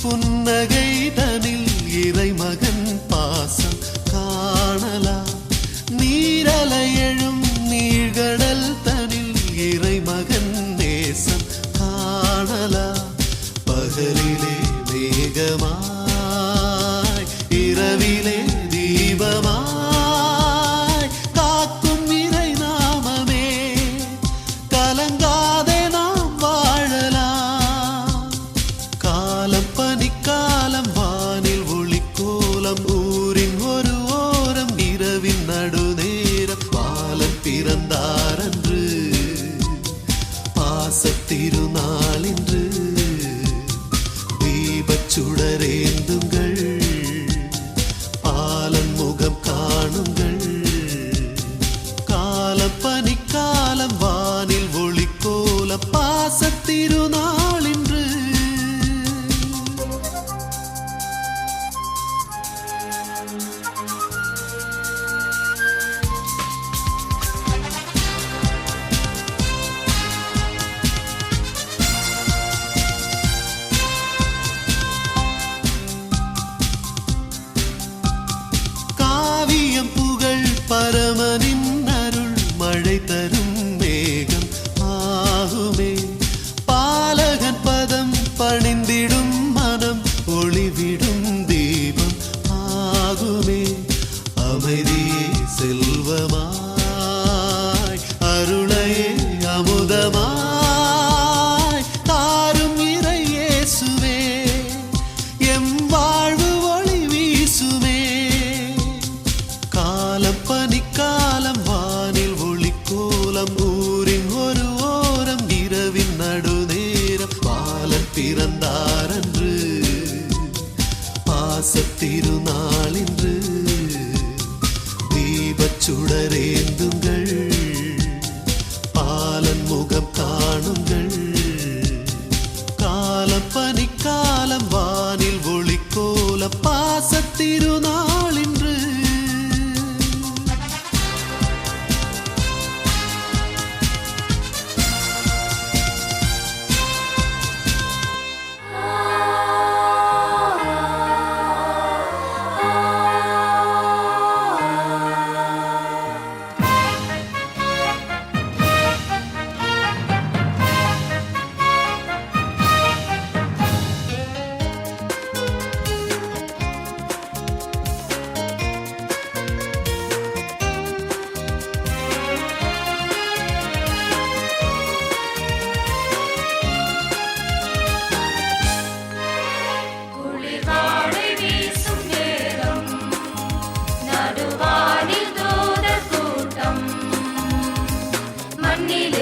புன்னகைதனில் இறைமகன் பாசம் காணலாம். நீரலை எழும் நீழ்கடல் தனில் இறைமகன் நேசம் காணலாம். பகலிலே மேகமாய் இரவிலே தீபமாய் காக்கும் இறை நாமமே. கலங்காதே நாம் வாழலாம். காலம் பனிக்காலம் வானில் ஒளிக்கோலம் ஊரின் ஒரு ஓரம் இரவின் நடுநேரம் பாலன் பிறந்தாரன்று பாசத்திருநாளின்று சுடரேந்துங்கள் பாலன் முகம் காணுங்கள். காலம் பனிக்காலம் வானில் ஒளிக்கோல பாசத்திருநாளின்று. பரமனின் அருள் மழை தரும் மேகம் ஆகுமே. பாலகன் பதம் பணிந்திடும் மனம் ஒளிவிடும் தீபம் ஆகுமே. அமைதியே செல்வமாய் அருளையே அமுதமாய் தாரும் இறை இயேசுவே. எம் வாழ்வு ஒளி வீசுமே. காலம் பனிக்காலம் வானில் ஒளிக்கோலம் ஊரின் ஒரு ஓரம் இரவின் நடுநேரம் பாலன் பிறந்தாரன்று பாசத்திருநாளின்று தீபச்சுடரேந்துங்கள் பாலன் முகம் காணுங்கள். காலம் பனிக்காலம் வானில் ஒளிக்கோல பாசத்திருநாளின்று. நடுவானில் தூதர் கூட்டம் மண்ணில்